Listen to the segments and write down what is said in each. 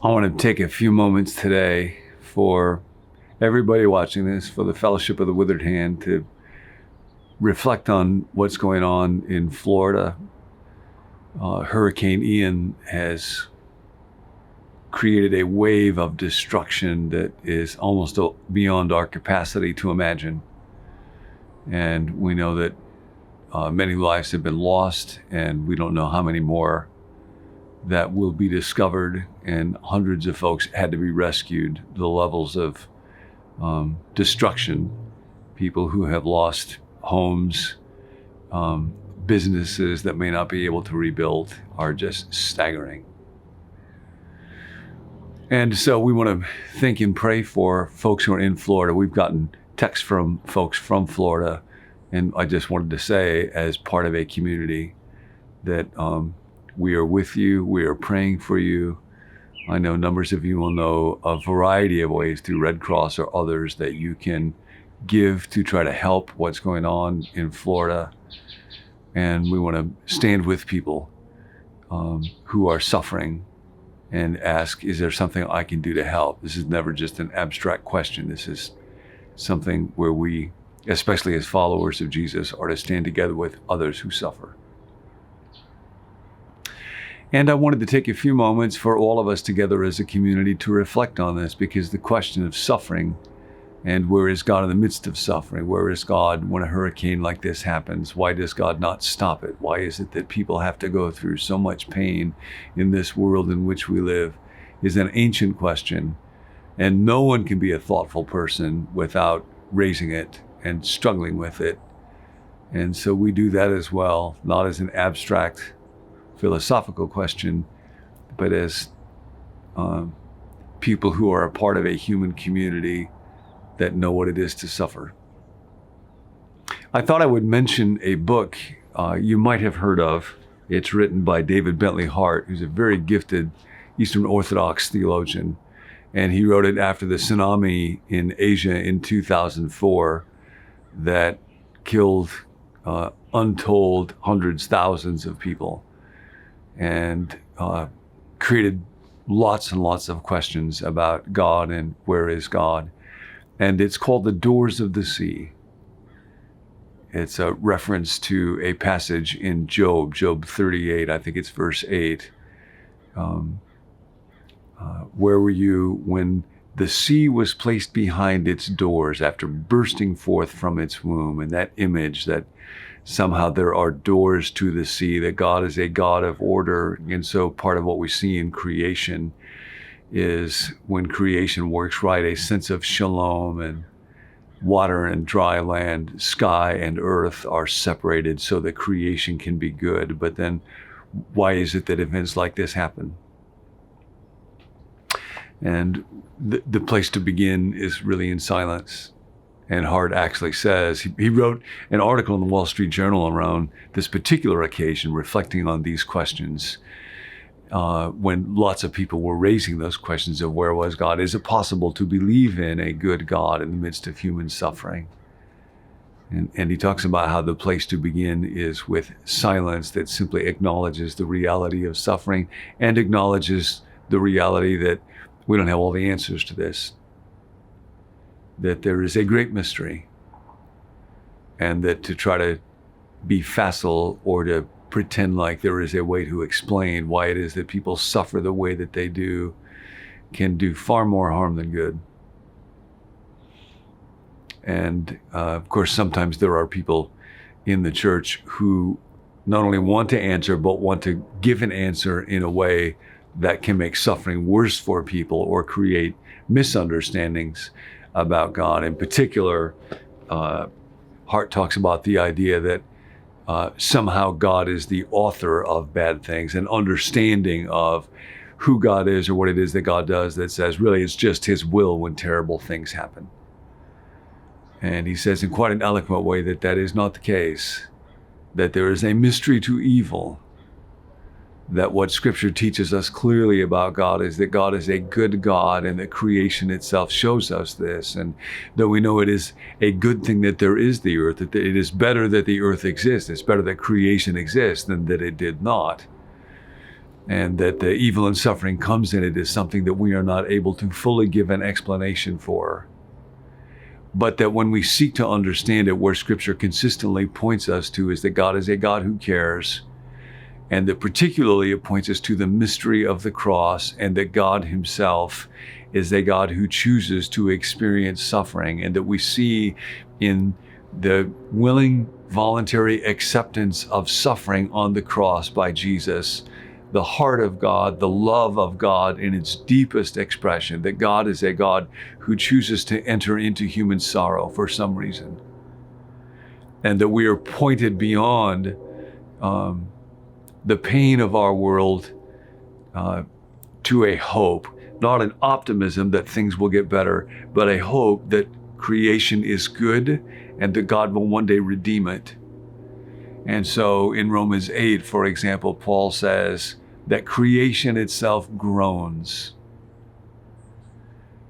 I want to take a few moments today for everybody watching this, for the Fellowship of the Withered Hand, to reflect on what's going on in Florida. Hurricane Ian has created a wave of destruction that is almost beyond our capacity to imagine. And we know that many lives have been lost, and we don't know how many more that will be discovered, and hundreds of folks had to be rescued. The levels of destruction, people who have lost homes, businesses that may not be able to rebuild, are just staggering. And so we want to think and pray for folks who are in Florida. We've gotten texts from folks from Florida, and I just wanted to say, as part of a community, that we are with you, we are praying for you. I know numbers of you will know a variety of ways through Red Cross or others that you can give to try to help what's going on in Florida. And we want to stand with people who are suffering and ask, is there something I can do to help? This is never just an abstract question. This is something where we, especially as followers of Jesus, are to stand together with others who suffer. And I wanted to take a few moments for all of us together as a community to reflect on this, because the question of suffering and where is God in the midst of suffering? Where is God when a hurricane like this happens? Why does God not stop it? Why is it that people have to go through so much pain in this world in which we live? Is an ancient question, and no one can be a thoughtful person without raising it and struggling with it. And so we do that as well, not as an abstract philosophical question, but as people who are a part of a human community that know what it is to suffer. I thought I would mention a book you might have heard of. It's written by David Bentley Hart, who's a very gifted Eastern Orthodox theologian. And he wrote it after the tsunami in Asia in 2004 that killed untold hundreds, thousands of people, and created lots and lots of questions about God and where is God. And it's called The Doors of the Sea. It's a reference to a passage in Job 38, I think it's verse 8. Where were you when the sea was placed behind its doors after bursting forth from its womb? And that image that somehow there are doors to the sea, that God is a God of order. And so part of what we see in creation is, when creation works right, a sense of shalom, and water and dry land, sky and earth are separated so that creation can be good. But then why is it that events like this happen? And the place to begin is really in silence. And Hart actually says, he wrote an article in the Wall Street Journal around this particular occasion, reflecting on these questions, when lots of people were raising those questions of where was God? Is it possible to believe in a good God in the midst of human suffering? And he talks about how the place to begin is with silence that simply acknowledges the reality of suffering and acknowledges the reality that we don't have all the answers to this, that there is a great mystery, and that to try to be facile or to pretend like there is a way to explain why it is that people suffer the way that they do can do far more harm than good. And of course, sometimes there are people in the church who not only want to answer, but want to give an answer in a way that can make suffering worse for people or create misunderstandings about God. In particular, Hart talks about the idea that somehow God is the author of bad things, an understanding of who God is or what it is that God does that says really it's just his will when terrible things happen. And he says in quite an eloquent way that that is not the case, that there is a mystery to evil, that what Scripture teaches us clearly about God is that God is a good God, and that creation itself shows us this. And though we know it is a good thing that there is the earth, that it is better that the earth exists, it's better that creation exists than that it did not. and that the evil and suffering comes in it is something that we are not able to fully give an explanation for. But that when we seek to understand it, where Scripture consistently points us to is that God is a God who cares, and that particularly it points us to the mystery of the cross, and that God himself is a God who chooses to experience suffering, and that we see in the willing, voluntary acceptance of suffering on the cross by Jesus, the heart of God, the love of God in its deepest expression, that God is a God who chooses to enter into human sorrow for some reason. And that we are pointed beyond the pain of our world to a hope, not an optimism that things will get better, but a hope that creation is good and that God will one day redeem it. And so in Romans 8, for example, Paul says that creation itself groans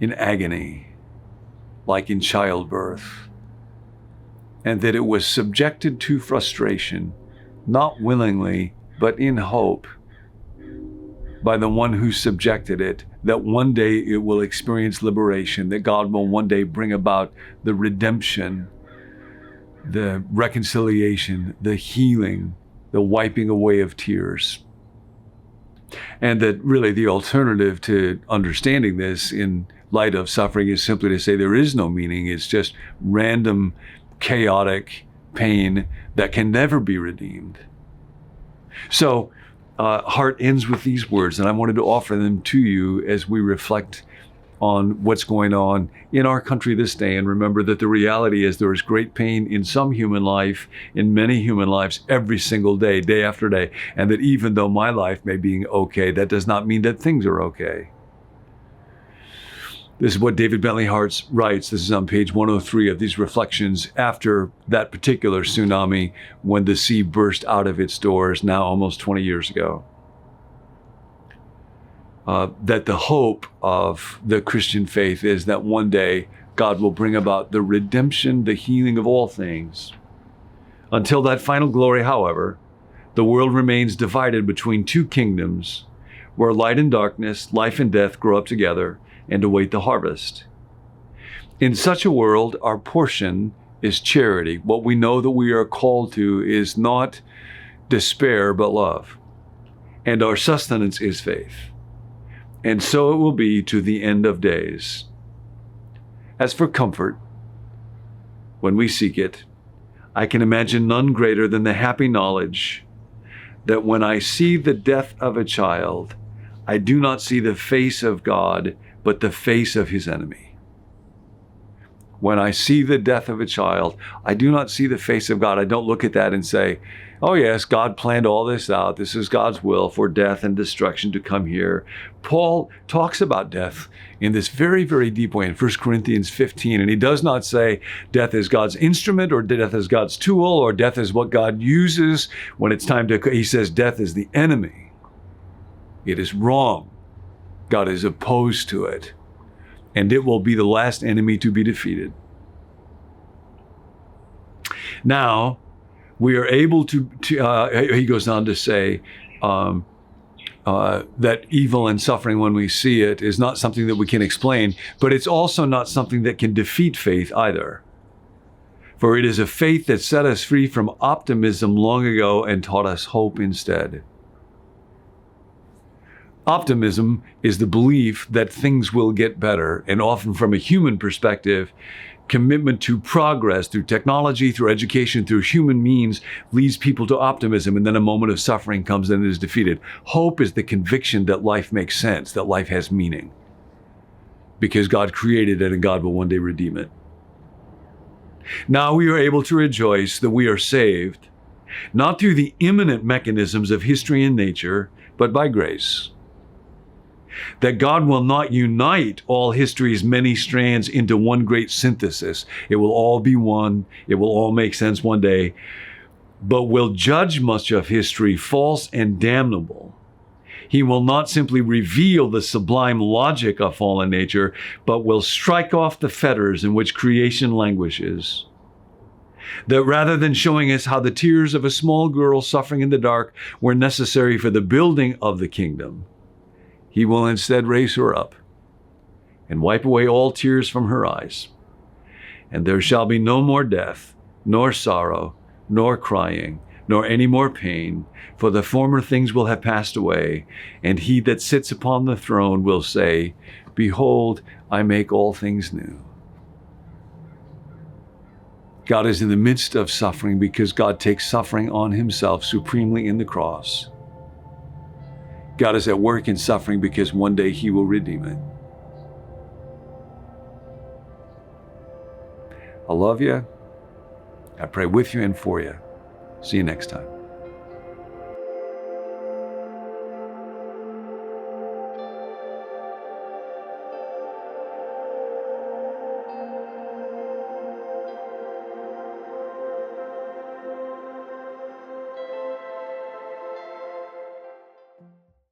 in agony, like in childbirth, and that it was subjected to frustration, not willingly, but in hope, by the one who subjected it, that one day it will experience liberation, that God will one day bring about the redemption, the reconciliation, the healing, the wiping away of tears. And that really the alternative to understanding this in light of suffering is simply to say there is no meaning. It's just random, chaotic pain that can never be redeemed. So Hart ends with these words, and I wanted to offer them to you as we reflect on what's going on in our country this day. And remember that the reality is there is great pain in some human life, in many human lives, every single day, day after day. And that even though my life may be okay, that does not mean that things are okay. This is what David Bentley Hart writes. This is on page 103 of these reflections after that particular tsunami when the sea burst out of its doors now almost 20 years ago. That the hope of the Christian faith is that one day God will bring about the redemption, the healing of all things. Until that final glory, however, the world remains divided between two kingdoms where light and darkness, life and death grow up together and await the harvest. In such a world, our portion is charity. What we know that we are called to is not despair, but love. And our sustenance is faith. And so it will be to the end of days. As for comfort, when we seek it, I can imagine none greater than the happy knowledge that when I see the death of a child, I do not see the face of God, but the face of his enemy. When I see the death of a child, I do not see the face of God. I don't look at that and say, oh yes, God planned all this out. This is God's will for death and destruction to come here. Paul talks about death in this very, very deep way in 1 Corinthians 15. And he does not say death is God's instrument or death is God's tool or death is what God uses when it's time to, he says death is the enemy. It is wrong. God is opposed to it. And it will be the last enemy to be defeated. Now, we are able to he goes on to say that evil and suffering when we see it is not something that we can explain, but it's also not something that can defeat faith either. For it is a faith that set us free from optimism long ago and taught us hope instead. Optimism is the belief that things will get better, and often from a human perspective, commitment to progress through technology, through education, through human means leads people to optimism, and then a moment of suffering comes and it is defeated. Hope is the conviction that life makes sense, that life has meaning, because God created it and God will one day redeem it. Now we are able to rejoice that we are saved, not through the immanent mechanisms of history and nature, but by grace. That God will not unite all history's many strands into one great synthesis. It will all be one. It will all make sense one day, but will judge much of history false and damnable. He will not simply reveal the sublime logic of fallen nature, but will strike off the fetters in which creation languishes. That rather than showing us how the tears of a small girl suffering in the dark were necessary for the building of the kingdom, he will instead raise her up and wipe away all tears from her eyes. And there shall be no more death, nor sorrow, nor crying, nor any more pain, for the former things will have passed away. And he that sits upon the throne will say, Behold, I make all things new. God is in the midst of suffering because God takes suffering on himself supremely in the cross. God is at work in suffering because one day he will redeem it. I love you. I pray with you and for you. See you next time.